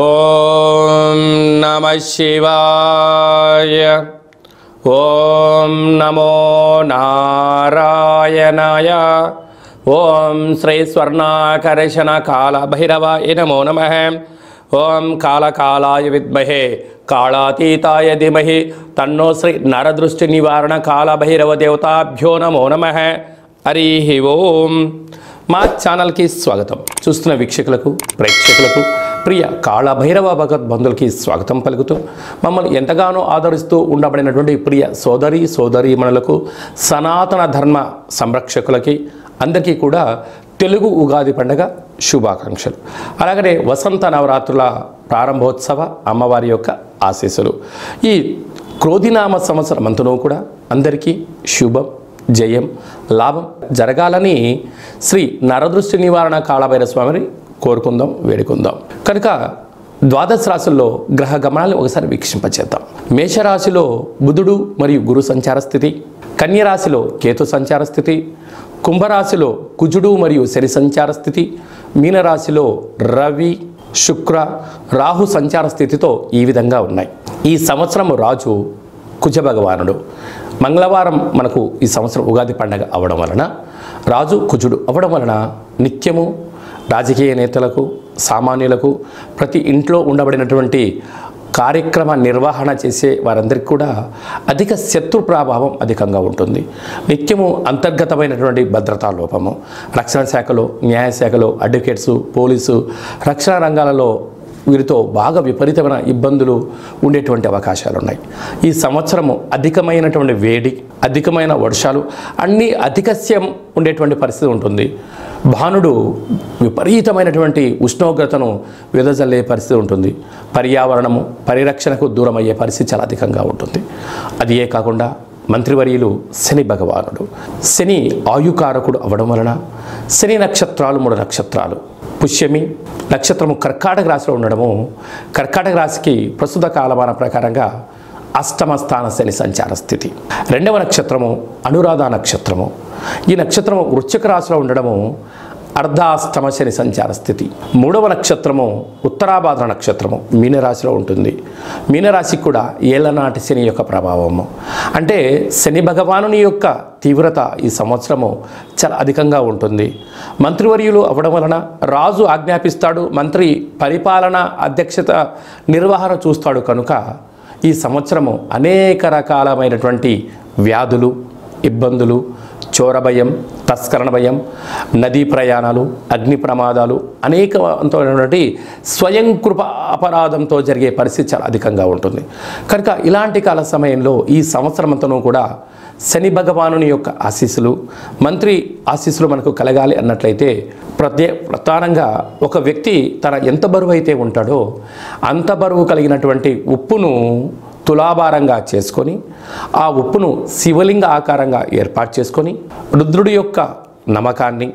ఓం నమః శివాయ. ఓం నమో నారాయణాయ. ఓం శ్రీ స్వర్ణాకర్షణ కాల భైరవాయ నమో నమః. ఓం కాళకాలాయ విద్మహే కాళాతీతాయ ధీమహి తన్నో శ్రీ నరదృష్టి నివారణ కాళభైరవ దేవతాభ్యో నమో నమః. హరి ఓం. మా ఛానల్కి స్వాగతం. చూస్తున్న వీక్షకులకు ప్రేక్షకులకు ప్రియ కాళభైరవ భగవద్ బంధువులకి స్వాగతం పలుకుతూ మమ్మల్ని ఎంతగానో ఆదరిస్తూ ఉండబడినటువంటి ప్రియ సోదరీమణులకు సనాతన ధర్మ సంరక్షకులకి అందరికీ కూడా తెలుగు ఉగాది పండుగ శుభాకాంక్షలు. అలాగనే వసంత నవరాత్రుల ప్రారంభోత్సవ అమ్మవారి యొక్క ఆశీస్సులు. ఈ క్రోధినామ సంవత్సరం అంతనూ కూడా అందరికీ శుభం, జయం, లాభం జరగాలని శ్రీ నరదృష్టి నివారణ కాళభైరవ స్వామిని కోరుకుందాం, వేడుకుందాం. కనుక ద్వాదశ రాశుల్లో గ్రహ గమనాలను ఒకసారి వీక్షింపచేద్దాం. మేషరాశిలో బుధుడు మరియు గురు సంచార స్థితి, కన్యరాశిలో కేతు సంచార స్థితి, కుంభరాశిలో కుజుడు మరియు శని సంచార స్థితి, మీనరాశిలో రవి శుక్ర రాహు సంచార స్థితితో ఈ విధంగా ఉన్నాయి. ఈ సంవత్సరం రాజు కుజ భగవానుడు. మంగళవారం మనకు ఈ సంవత్సరం ఉగాది పండగ అవ్వడం వలన రాజు కుజుడు అవ్వడం వలన నిత్యము రాజకీయ నేతలకు, సామాన్యులకు, ప్రతి ఇంట్లో ఉండబడినటువంటి కార్యక్రమ నిర్వహణ చేసే వారందరికీ కూడా అధిక శత్రు ప్రభావం అధికంగా ఉంటుంది. నిత్యము అంతర్గతమైనటువంటి భద్రతా లోపము, రక్షణ శాఖలో, న్యాయశాఖలో, అడ్వకేట్సు, పోలీసు, రక్షణ రంగాలలో వీరితో బాగా విపరీతమైన ఇబ్బందులు ఉండేటువంటి అవకాశాలు ఉన్నాయి. ఈ సంవత్సరము అధికమైనటువంటి వేడి, అధికమైన వర్షాలు, అన్నీ అధికస్యం ఉండేటువంటి పరిస్థితి ఉంటుంది. భానుడు విపరీతమైనటువంటి ఉష్ణోగ్రతను వెదజల్లే పరిస్థితి ఉంటుంది. పర్యావరణము పరిరక్షణకు దూరం అయ్యే పరిస్థితి చాలా అధికంగా ఉంటుంది. అది ఏ కాకుండా మంత్రివర్యులు శని భగవానుడు. శని ఆయుకారకుడు అవ్వడం వలన శని నక్షత్రాలు 3 నక్షత్రాలు. పుష్యమి నక్షత్రము కర్కాటక రాశిలో ఉండడము, కర్కాటక రాశికి ప్రస్తుత కాలమాన ప్రకారంగా అష్టమ స్థాన శని సంచార స్థితి. 2వ నక్షత్రము అనురాధ నక్షత్రము. ఈ నక్షత్రము వృశ్చిక రాశిలో ఉండడము అర్ధాష్టమ శని సంచార స్థితి. 3వ నక్షత్రము ఉత్తరాభాద్ర నక్షత్రము మీనరాశిలో ఉంటుంది. మీనరాశికి కూడా ఏళ్ళనాటి శని యొక్క ప్రభావము. అంటే శని భగవానుని యొక్క తీవ్రత ఈ సంవత్సరము చాలా అధికంగా ఉంటుంది. మంత్రివర్యులు అవ్వడం వలన రాజు ఆజ్ఞాపిస్తాడు, మంత్రి పరిపాలన అధ్యక్షత నిర్వహణ చూస్తాడు. కనుక ఈ సంవత్సరము అనేక రకాలమైనటువంటి వ్యాధులు, ఇబ్బందులు, చోర భయం, తస్కరణ భయం, నదీ ప్రయాణాలు, అగ్ని ప్రమాదాలు, అనేకమైనటువంటి స్వయం కృప అపరాధంతో జరిగే పరిస్థితి చాలా అధికంగా ఉంటుంది. కనుక ఇలాంటి కాల సమయంలో ఈ సంవత్సరమంతను కూడా శని భగవానుని యొక్క ఆశీస్సులు, మంత్రి ఆశీస్సులు మనకు కలగాలి అన్నట్లయితే ప్రధానంగా ఒక వ్యక్తి తన ఎంత బరువు అయితే ఉంటాడో అంత బరువు కలిగినటువంటి ఉప్పును తులాభారంగా చేసుకొని ఆ ఉప్పును శివలింగ ఆకారంగా ఏర్పాటు చేసుకొని రుద్రుడి యొక్క నమ్మకాన్ని,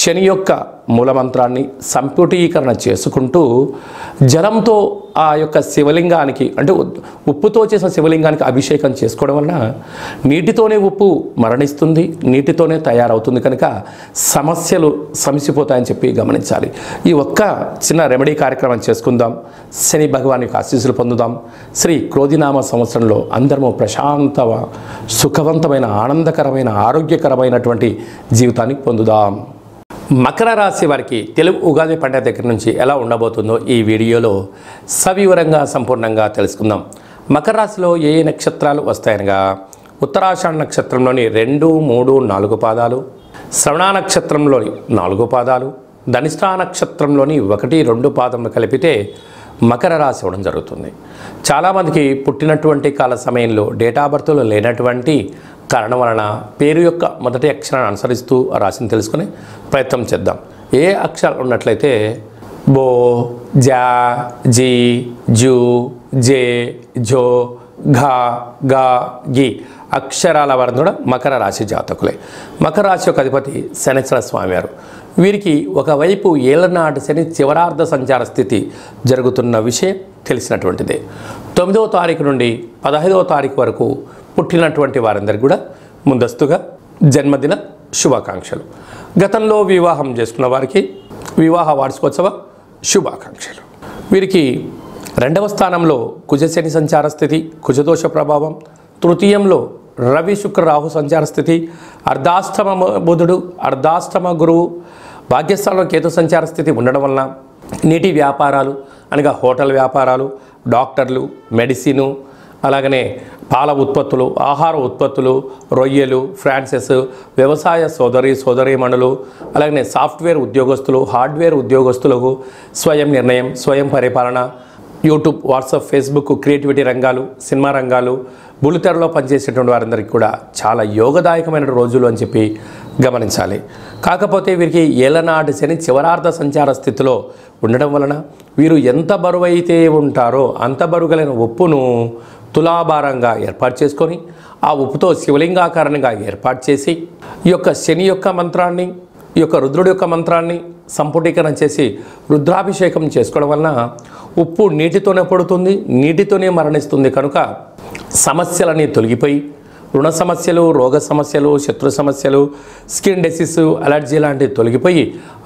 శని యొక్క మూలమంత్రాన్ని సంపుటీకరణ చేసుకుంటూ జలంతో ఆ యొక్క శివలింగానికి, అంటే ఉప్పుతో చేసిన శివలింగానికి అభిషేకం చేసుకోవడం వలన నీటితోనే ఉప్పు మరణిస్తుంది, నీటితోనే తయారవుతుంది. కనుక సమస్యలు సమసిపోతాయని చెప్పి గమనించాలి. ఈ ఒక్క చిన్న రెమెడీ కార్యక్రమం చేసుకుందాం. శని భగవాన్ యొక్క ఆశీస్సులు పొందుదాం. శ్రీ క్రోధినామ సంవత్సరంలో అందరము ప్రశాంత, సుఖవంతమైన, ఆనందకరమైన, ఆరోగ్యకరమైనటువంటి జీవితాన్ని పొందుదాం. మకర రాశి వారికి తెలుగు ఉగాది పండుగ దగ్గర నుంచి ఎలా ఉండబోతుందో ఈ వీడియోలో సవివరంగా సంపూర్ణంగా తెలుసుకుందాం. మకర రాశిలో ఏ నక్షత్రాలు వస్తాయనగా ఉత్తరాషాఢ నక్షత్రంలోని 2, 3, 4 పాదాలు, శ్రవణ నక్షత్రంలోని 4 పాదాలు, ధనిష్ఠా నక్షత్రంలోని 1, 2 పాదములు కలిపితే మకర రాశి అవ్వడం జరుగుతుంది. చాలామందికి పుట్టినటువంటి కాల సమయంలో డేటా బర్త్లో లేనటువంటి కారణం వలన పేరు యొక్క మొదటి అక్షరాన్ని అనుసరిస్తూ ఆ రాశిని తెలుసుకునే ప్రయత్నం చేద్దాం. ఏ అక్షరాలు ఉన్నట్లయితే బో, జా, జీ, జూ, జే, జో, ఘా, గా, గి అక్షరాల వారు కూడా మకర రాశి జాతకులే. మకర రాశి యొక్క అధిపతి శనేశ్వర స్వామివారు. వీరికి ఒకవైపు ఏళ్ళనాటి శని చివరార్ధ సంచార స్థితి జరుగుతున్న విషయం తెలిసినటువంటిదే. 9వ తారీఖు నుండి 15వ తారీఖు వరకు పుట్టినటువంటి వారందరికీ కూడా ముందస్తుగా జన్మదిన శుభాకాంక్షలు. గతంలో వివాహం చేసుకున్న వారికి వివాహ వార్షికోత్సవ శుభాకాంక్షలు. వీరికి రెండవ స్థానంలో కుజశని సంచార స్థితి, కుజదోష ప్రభావం. తృతీయంలో రవి శుక్ర రాహు సంచార స్థితి, అర్ధాష్టమ బుధుడు, అర్ధాష్టమ గురువు, భాగ్యస్థానంలో కేతు సంచార స్థితి ఉండడం వలన నీటి వ్యాపారాలు అనగా హోటల్ వ్యాపారాలు, డాక్టర్లు, మెడిసిను, అలాగనే పాల ఉత్పత్తులు, ఆహార ఉత్పత్తులు, రొయ్యలు, ఫ్రాన్సెస్, వ్యవసాయ సోదరీమణులు, అలాగనే సాఫ్ట్వేర్ ఉద్యోగస్తులు, హార్డ్వేర్ ఉద్యోగస్తులకు స్వయం నిర్ణయం, స్వయం పరిపాలన, యూట్యూబ్, వాట్సాప్, ఫేస్బుక్, క్రియేటివిటీ రంగాలు, సినిమా రంగాలు, బుల్లితెరలో పనిచేసేటువంటి వారందరికీ కూడా చాలా యోగదాయకమైన రోజులు అని చెప్పి గమనించాలి. కాకపోతే వీరికి ఏలనాటి శని చివరార్ధ సంచార స్థితిలో ఉండడం వలన వీరు ఎంత బరువు అయితే ఉంటారో అంత బరువుగలైన ఉప్పును తులాభారంగా ఏర్పాటు చేసుకొని ఆ ఉప్పుతో శివలింగాకారంగా ఏర్పాటు చేసి ఈ యొక్క శని యొక్క మంత్రాన్ని, ఈ యొక్క రుద్రుడి యొక్క మంత్రాన్ని సంపుటీకరణ చేసి రుద్రాభిషేకం చేసుకోవడం వలన ఉప్పు నీటితోనే పడుతుంది, నీటితోనే మరణిస్తుంది. కనుక సమస్యలన్నీ తొలగిపోయి రుణ సమస్యలు, రోగ సమస్యలు, శత్రు సమస్యలు, స్కిన్ డిసీజ్, అలర్జీ లాంటివి తొలగిపోయి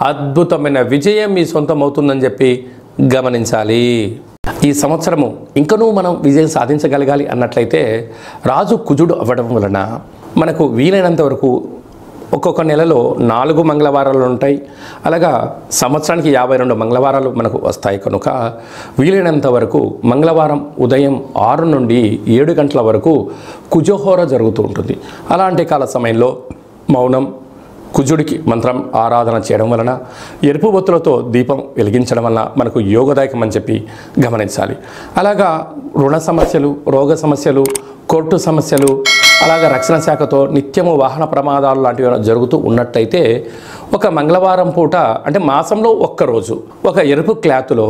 అద్భుతమైన విజయం మీ సొంతం అవుతుందని చెప్పి గమనించాలి. ఈ సంవత్సరము ఇంకనూ మనం విజయం సాధించగలగాలి అన్నట్లయితే రాజు కుజుడు అవ్వడం వలన మనకు వీలైనంత వరకు ఒక్కొక్క నెలలో 4 మంగళవారాలు ఉంటాయి. అలాగా సంవత్సరానికి 52 మంగళవారాలు మనకు వస్తాయి. కనుక వీలైనంత వరకు మంగళవారం ఉదయం 6 నుండి 7 గంటల వరకు కుజహోర జరుగుతూ ఉంటుంది. అలాంటి కాల సమయంలో మౌనం, కుజుడికి మంత్రం ఆరాధన చేయడం వలన, ఎరుపు బొత్తులతో దీపం వెలిగించడం వలన మనకు యోగదాయకం అని చెప్పి గమనించాలి. అలాగా రుణ సమస్యలు, రోగ సమస్యలు, కోర్టు సమస్యలు, అలాగే రక్షణ శాఖతో నిత్యము వాహన ప్రమాదాలు లాంటివి జరుగుతూ ఉన్నట్టయితే ఒక మంగళవారం పూట అంటే మాసంలో ఒక్కరోజు ఒక ఎరుపు క్లాత్లో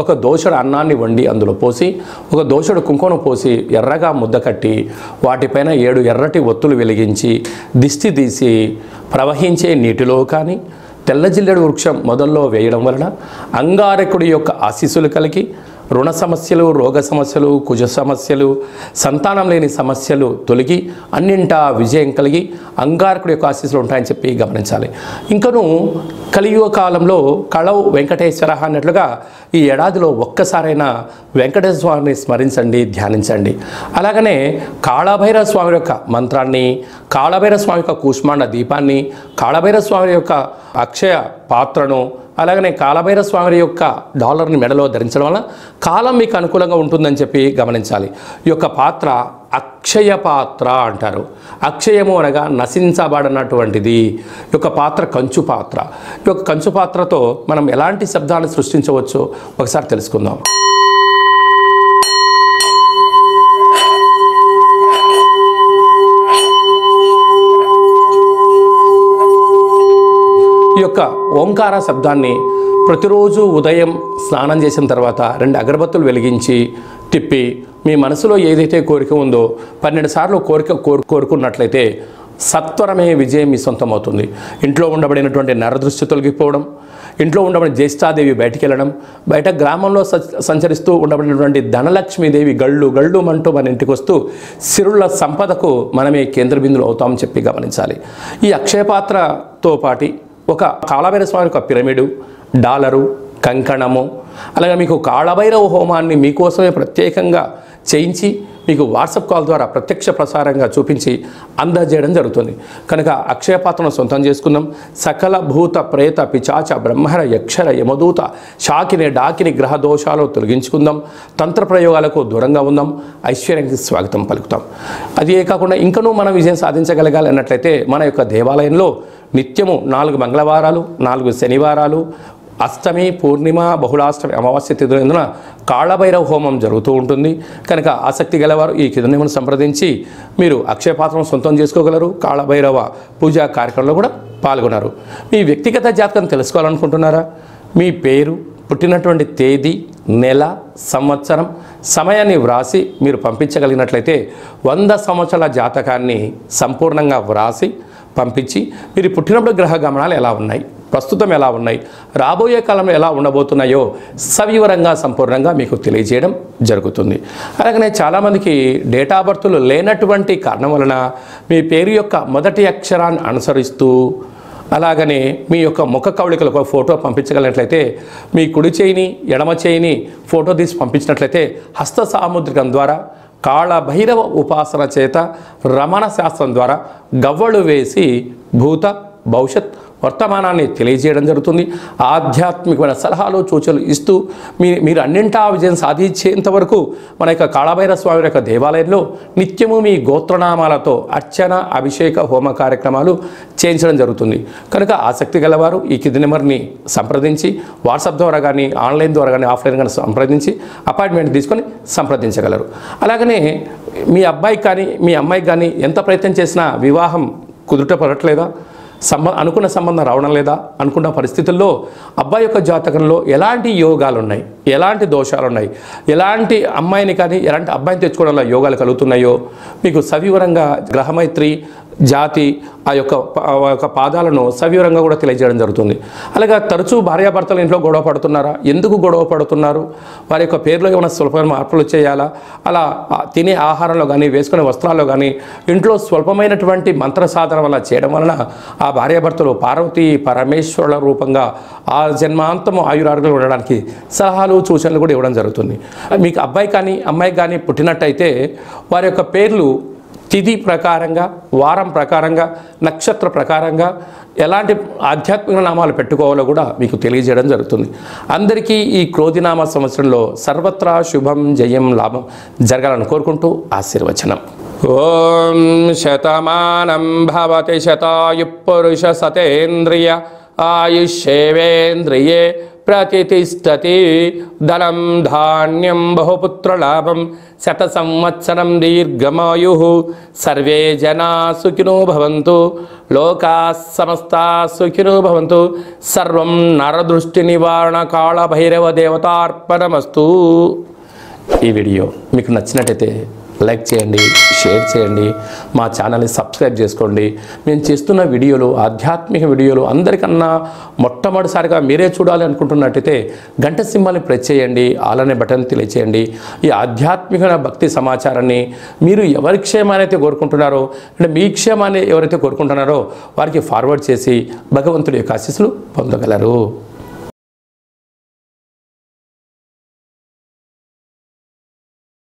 ఒక దోషుడు అన్నాన్ని వండి అందులో పోసి, ఒక దోషుడు కుంకుమ పోసి ఎర్రగా ముద్ద కట్టి వాటిపైన 7 ఎర్రటి ఒత్తులు వెలిగించి దిష్టి తీసి ప్రవహించే నీటిలో కానీ తెల్ల జిల్లెడు వృక్షం మొదల్లో వేయడం వలన అంగారకుడి యొక్క ఆశీస్సులు కలిగి రుణ సమస్యలు, రోగ సమస్యలు, కుజ సమస్యలు, సంతానం లేని సమస్యలు తొలగి అన్నింటా విజయం కలిగి అంగారకుడి యొక్క ఆశీస్సులు ఉంటాయని చెప్పి గమనించాలి. ఇంకనూ కలియుగ కాలంలో కళవు వెంకటేశ్వర అన్నట్లుగా ఈ ఏడాదిలో ఒక్కసారైనా వెంకటేశ్వర స్వామిని స్మరించండి, ధ్యానించండి. అలాగనే కాళభైరవ స్వామి యొక్క మంత్రాన్ని, కాళభైరవ స్వామి యొక్క కూష్మాండ దీపాన్ని, కాళభైరవ స్వామి యొక్క అక్షయ పాత్రను, అలాగనే కాళభైరవ స్వామి యొక్క డాలర్ని మెడలో ధరించడం వల్ల కాలం మీకు అనుకూలంగా ఉంటుందని చెప్పి గమనించాలి. ఈ యొక్క పాత్ర అక్షయ పాత్ర అంటారు. అక్షయము అనగా నశించబడినటువంటిది. ఈ యొక్క పాత్ర కంచు పాత్ర. ఈ యొక్క కంచు పాత్రతో మనం ఎలాంటి శబ్దాలను సృష్టించవచ్చో ఒకసారి తెలుసుకుందాం. ఈ యొక్క ఓంకార శబ్దాన్ని ప్రతిరోజు ఉదయం స్నానం చేసిన తర్వాత 2 అగరబత్తులు వెలిగించి తిప్పి మీ మనసులో ఏదైతే కోరిక ఉందో 12 సార్లు కోరుకున్నట్లయితే సత్వరమే విజయం మీ సొంతం అవుతుంది. ఇంట్లో ఉండబడినటువంటి నరదృష్టి తొలగిపోవడం, ఇంట్లో ఉండబడిన జ్యేష్ఠాదేవి బయటికి వెళ్ళడం, బయట గ్రామంలో సంచరిస్తూ ఉండబడినటువంటి ధనలక్ష్మీదేవి గళ్ళు గళ్ళు అంటూ మన ఇంటికి వస్తూ సిరుల సంపదకు మనమే కేంద్ర బిందులు అవుతామని చెప్పి గమనించాలి. ఈ అక్షయపాత్రతో పాటి ఒక కాళభైరవ స్వామి యొక్క పిరమిడు, డాలరు, కంకణము, అలాగే మీకు కాళభైరవ హోమాన్ని మీకోసమే ప్రత్యేకంగా చేయించి మీకు వాట్సాప్ కాల్ ద్వారా ప్రత్యక్ష ప్రసారంగా చూపించి అందజేయడం జరుగుతుంది. కనుక అక్షయపాత్రను సొంతం చేసుకుందాం. సకల భూత ప్రేత పిచాచ బ్రహ్మర యక్షర యమదూత శాకిని డాకిని గ్రహ దోషాలు తొలగించుకుందాం. తంత్ర ప్రయోగాలకు దూరంగా ఉందాం. ఐశ్వర్యానికి స్వాగతం పలుకుతాం. అదే కాకుండా ఇంకనూ మనం విజయం సాధించగలగాలి అన్నట్లయితే మన యొక్క దేవాలయంలో నిత్యము 4 మంగళవారాలు, 4 శనివారాలు, అష్టమి, పూర్ణిమ, బహుళాష్టమి, అమావాస్య తిథులందున కాళభైరవ హోమం జరుగుతూ ఉంటుంది. కనుక ఆసక్తి గలవారు ఈ కిందను సంప్రదించి మీరు అక్షయపాత్రను సొంతం చేసుకోగలరు. కాళభైరవ పూజా కార్యక్రమంలో కూడా పాల్గొన్నారు. మీ వ్యక్తిగత జాతకం తెలుసుకోవాలనుకుంటున్నారా? మీ పేరు, పుట్టినటువంటి తేదీ, నెల, సంవత్సరం, సమయాన్ని వ్రాసి మీరు పంపించగలిగినట్లయితే 100 సంవత్సరాల జాతకాన్ని సంపూర్ణంగా వ్రాసి పంపించి మీరు పుట్టినప్పుడు గ్రహ గమనాలు ఎలా ఉన్నాయి, ప్రస్తుతం ఎలా ఉన్నాయి, రాబోయే కాలంలో ఎలా ఉండబోతున్నాయో సవివరంగా సంపూర్ణంగా మీకు తెలియజేయడం జరుగుతుంది. అలాగనే చాలామందికి డేట్ ఆఫ్ బర్త్లు లేనటువంటి కారణం వలన మీ పేరు యొక్క మొదటి అక్షరాన్ని అనుసరిస్తూ అలాగనే మీ యొక్క ముఖ కవళికలకు ఒక ఫోటో పంపించగలిగినట్లయితే మీ కుడి చేయిని ఎడమ చేయిని ఫోటో తీసి పంపించినట్లయితే హస్త సాముద్రికం ద్వారా కాళభైరవ ఉపాసన చేత రమణ శాస్త్రం ద్వారా గవ్వలు వేసి భూత భవిష్యత్ వర్తమానాన్ని తెలియజేయడం జరుగుతుంది. ఆధ్యాత్మికమైన సలహాలు సూచనలు ఇస్తూ మీరు అన్నింటా విజయం సాధించేంత వరకు మన యొక్క కాళభైరవ స్వామి యొక్క దేవాలయంలో నిత్యము మీ గోత్రనామాలతో అర్చన అభిషేక హోమ కార్యక్రమాలు చేయించడం జరుగుతుంది. కనుక ఆసక్తి గలవారు ఈ కింది నెంబర్ని సంప్రదించి వాట్సాప్ ద్వారా కానీ ఆన్లైన్ ద్వారా కానీ ఆఫ్లైన్ కానీ సంప్రదించి అపాయింట్మెంట్ తీసుకొని సంప్రదించగలరు. అలాగనే మీ అబ్బాయికి కానీ మీ అమ్మాయికి కానీ ఎంత ప్రయత్నం చేసినా వివాహం కుదుట పడట్లేదా, అనుకున్న సంబంధం రావడం లేదా అనుకున్న పరిస్థితుల్లో అబ్బాయి యొక్క జాతకంలో ఎలాంటి యోగాలు ఉన్నాయి, ఎలాంటి దోషాలు ఉన్నాయి, ఎలాంటి అమ్మాయిని కానీ ఎలాంటి అబ్బాయిని తెచ్చుకోవడంలో యోగాలు కలుగుతున్నాయో మీకు సవివరంగా గ్రహమైత్రి జాతి ఆ యొక్క పాదాలను సవివరంగా కూడా తెలియజేయడం జరుగుతుంది. అలాగే తరచూ భార్యాభర్తలు ఇంట్లో గొడవ పడుతున్నారా, ఎందుకు గొడవ పడుతున్నారు, వారి యొక్క పేర్లో ఏమైనా స్వల్పమైన మార్పులు చేయాలా, అలా తినే ఆహారంలో కానీ వేసుకునే వస్త్రాల్లో కానీ ఇంట్లో స్వల్పమైనటువంటి మంత్ర సాధన వల్ల చేయడం వలన ఆ భార్యాభర్తలు పార్వతీ పరమేశ్వరుల రూపంగా ఆ జన్మాంతము ఆయురారోగ్యాలు ఉండడానికి సలహాలు సూచనలు కూడా ఇవ్వడం జరుగుతుంది. మీకు అబ్బాయి కానీ అమ్మాయి కానీ పుట్టినట్టయితే వారి యొక్క పేర్లు తిథి ప్రకారంగా, వారం ప్రకారంగా, నక్షత్ర ప్రకారంగా ఎలాంటి ఆధ్యాత్మిక నామాలు పెట్టుకోవాలో కూడా మీకు తెలియజేయడం జరుగుతుంది. అందరికీ ఈ క్రోధినామ సంవత్సరంలో సర్వత్రా శుభం జయం లాభం జరగాలని కోరుకుంటూ ఆశీర్వచనం. ఓం శతమానం భవతి శతాయు పురుష సతేంద్రియ ఆయుష్యేవేంద్రియే ప్రతిష్టతి ధనం ధాన్యం బహుపుత్రలాభం శత సంవత్సరం దీర్ఘమాయు సర్వే జనా సుఖినో భవంతు లోకా సమస్తా సుఖినో భవంతు సర్వం నరదృష్టి నివారణ కాళభైరవ దేవతార్పణమస్తు. ఈ వీడియో మీకు నచ్చినట్టయితే లైక్ చేయండి, షేర్ చేయండి, మా ఛానల్ని సబ్స్క్రైబ్ చేసుకోండి. మేము చేస్తున్న వీడియోలు ఆధ్యాత్మిక వీడియోలు అందరికన్నా మొట్టమొదటిసారిగా మీరే చూడాలి అనుకుంటున్నట్టయితే గంట సింబల్ని ప్రెస్ చేయండి, ఆల్ అనే బటన్ తెలియచేయండి. ఈ ఆధ్యాత్మిక భక్తి సమాచారాన్ని మీరు ఎవరి క్షేమాన్ని అయితే కోరుకుంటున్నారో అంటే మీ క్షేమాన్ని ఎవరైతే కోరుకుంటున్నారో వారికి ఫార్వర్డ్ చేసి భగవంతుడి యొక్క ఆశీస్సులు పొందగలరు.